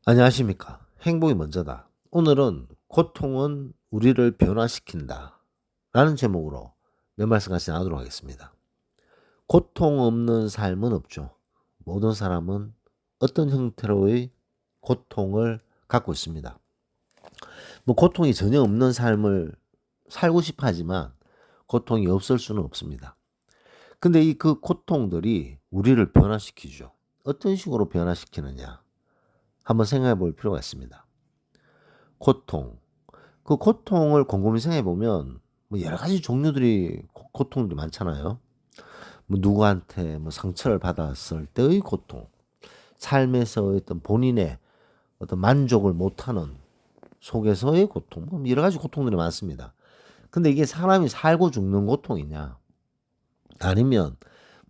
안녕하십니까. 행복이 먼저다. 오늘은 고통은 우리를 변화시킨다. 라는 제목으로 몇 말씀 같이 나누도록 하겠습니다. 고통 없는 삶은 없죠. 모든 사람은 어떤 형태로의 고통을 갖고 있습니다. 뭐 고통이 전혀 없는 삶을 살고 싶어 하지만 고통이 없을 수는 없습니다. 근데 이 그 고통들이 우리를 변화시키죠. 어떤 식으로 변화시키느냐 한번 생각해 볼 필요가 있습니다. 고통. 그 고통을 곰곰이 생각해 보면 뭐 여러 가지 종류들이 고통들이 많잖아요. 뭐 누구한테 뭐 상처를 받았을 때의 고통, 삶에서 어떤 본인의 어떤 만족을 못하는 속에서의 고통, 뭐 여러 가지 고통들이 많습니다. 근데 이게 사람이 살고 죽는 고통이냐, 아니면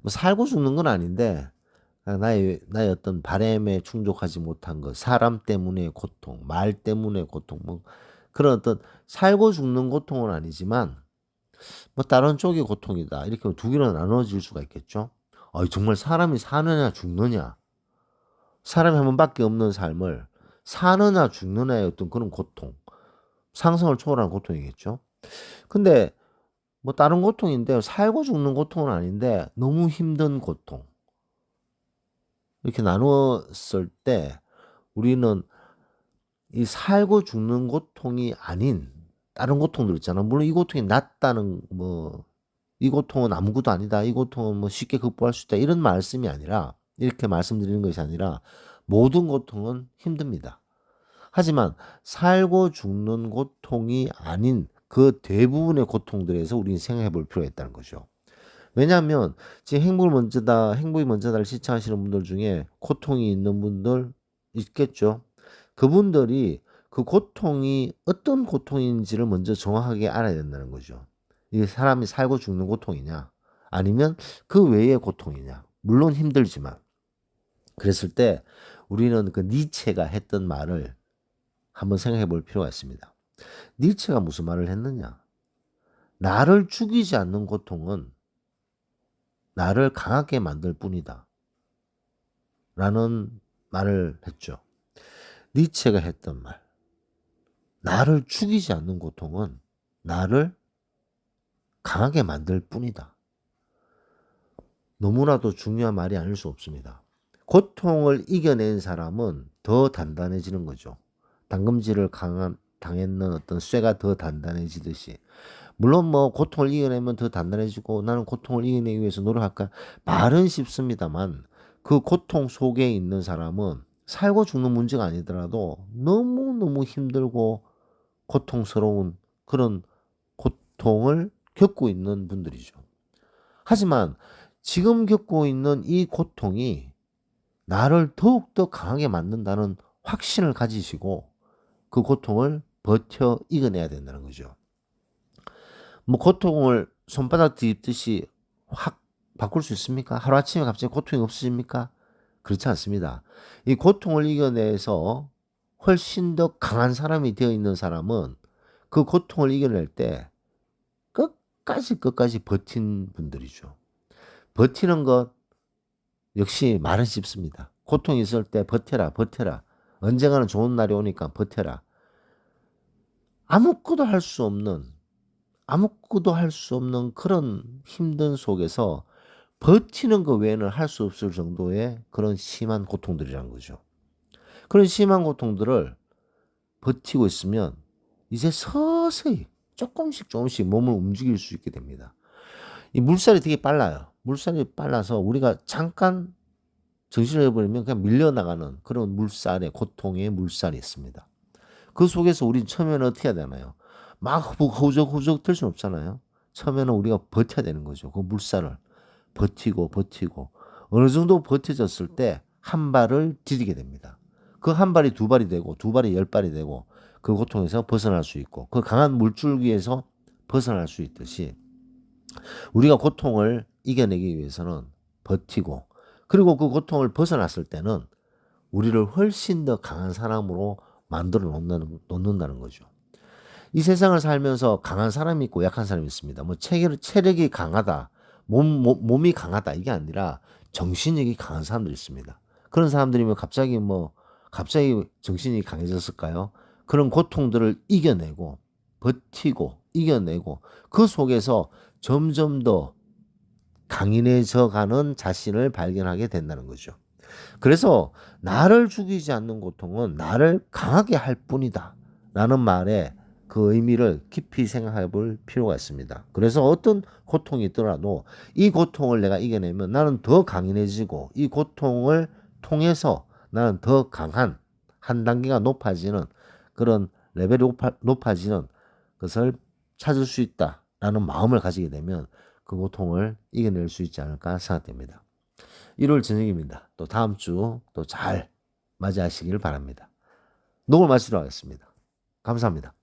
뭐 살고 죽는 건 아닌데 그냥 나의 어떤 바램에 충족하지 못한 것, 사람 때문의 고통, 말 때문의 고통, 뭐 그런 어떤 살고 죽는 고통은 아니지만 뭐 다른 쪽의 고통이다. 이렇게 두 개로 나눠질 수가 있겠죠. 정말 사람이 사느냐 죽느냐, 사람이 한 번밖에 없는 삶을 사느냐 죽느냐의 어떤 그런 고통, 상상을 초월하는 고통이겠죠. 근데 뭐 다른 고통인데 살고 죽는 고통은 아닌데 너무 힘든 고통. 이렇게 나누었을 때 우리는 이 살고 죽는 고통이 아닌 다른 고통들 있잖아. 물론 이 고통이 낫다는 뭐 이 고통은 아무것도 아니다. 이 고통은 뭐 쉽게 극복할 수 있다. 이런 말씀이 아니라 이렇게 말씀드리는 것이 아니라 모든 고통은 힘듭니다. 하지만 살고 죽는 고통이 아닌 그 대부분의 고통들에서 우리는 생각해 볼 필요가 있다는 거죠. 왜냐하면 지금 행복을 먼저다, 행복이 먼저다를 시청하시는 분들 중에 고통이 있는 분들 있겠죠. 그분들이 그 고통이 어떤 고통인지를 먼저 정확하게 알아야 된다는 거죠. 이게 사람이 살고 죽는 고통이냐, 아니면 그 외의 고통이냐. 물론 힘들지만. 그랬을 때 우리는 그 니체가 했던 말을 한번 생각해 볼 필요가 있습니다. 니체가 무슨 말을 했느냐? 나를 죽이지 않는 고통은 나를 강하게 만들 뿐이다. 라는 말을 했죠. 니체가 했던 말. 나를 죽이지 않는 고통은 나를 강하게 만들 뿐이다. 너무나도 중요한 말이 아닐 수 없습니다. 고통을 이겨낸 사람은 더 단단해지는 거죠. 당금질을 당했는 어떤 쇠가 더 단단해지듯이. 물론 뭐 고통을 이겨내면 더 단단해지고 나는 고통을 이겨내기 위해서 노력할까? 말은 쉽습니다만 그 고통 속에 있는 사람은 살고 죽는 문제가 아니더라도 너무너무 힘들고 고통스러운 그런 고통을 겪고 있는 분들이죠. 하지만 지금 겪고 있는 이 고통이 나를 더욱더 강하게 만든다는 확신을 가지시고 그 고통을 버텨 이겨내야 된다는 거죠. 뭐 고통을 손바닥 뒤집듯이 확 바꿀 수 있습니까? 하루아침에 갑자기 고통이 없어집니까? 그렇지 않습니다. 이 고통을 이겨내서 훨씬 더 강한 사람이 되어 있는 사람은 그 고통을 이겨낼 때 끝까지 버틴 분들이죠. 버티는 것 역시 말은 쉽습니다. 고통이 있을 때 버텨라, 버텨라. 언젠가는 좋은 날이 오니까 버텨라. 아무것도 할 수 없는, 아무것도 할 수 없는 그런 힘든 속에서 버티는 것 외에는 할 수 없을 정도의 그런 심한 고통들이라는 거죠. 그런 심한 고통들을 버티고 있으면 이제 서서히 조금씩 몸을 움직일 수 있게 됩니다. 이 물살이 되게 빨라요. 물살이 빨라서 우리가 잠깐 정신을 잃어버리면 그냥 밀려나가는 그런 물살의 고통의 물살이 있습니다. 그 속에서 우린 처음에는 어떻게 해야 되나요? 막 허우적허우적 될 수는 없잖아요. 처음에는 우리가 버텨야 되는 거죠. 그 물살을 버티고 어느 정도 버텨졌을 때 한 발을 디디게 됩니다. 그 한 발이 두 발이 되고 두 발이 열 발이 되고 그 고통에서 벗어날 수 있고 그 강한 물줄기에서 벗어날 수 있듯이 우리가 고통을 이겨내기 위해서는 버티고 그리고 그 고통을 벗어났을 때는 우리를 훨씬 더 강한 사람으로 만들어 놓는다는 거죠. 이 세상을 살면서 강한 사람이 있고 약한 사람이 있습니다. 뭐 체력이 강하다, 몸이 강하다 이게 아니라 정신력이 강한 사람들이 있습니다. 그런 사람들이면 갑자기 뭐 갑자기 정신이 강해졌을까요? 그런 고통들을 이겨내고 버티고 이겨내고 그 속에서 점점 더 강인해져 가는 자신을 발견하게 된다는 거죠. 그래서 나를 죽이지 않는 고통은 나를 강하게 할 뿐이다 라는 말에 그 의미를 깊이 생각해 볼 필요가 있습니다. 그래서 어떤 고통이 있더라도 이 고통을 내가 이겨내면 나는 더 강인해지고 이 고통을 통해서 나는 더 강한 한 단계가 높아지는 그런 레벨이 높아지는 것을 찾을 수 있다라는 마음을 가지게 되면 그 고통을 이겨낼 수 있지 않을까 생각됩니다. 1월 저녁입니다. 또 다음 주 또 잘 맞이하시길 바랍니다. 녹음을 마치도록 하겠습니다. 감사합니다.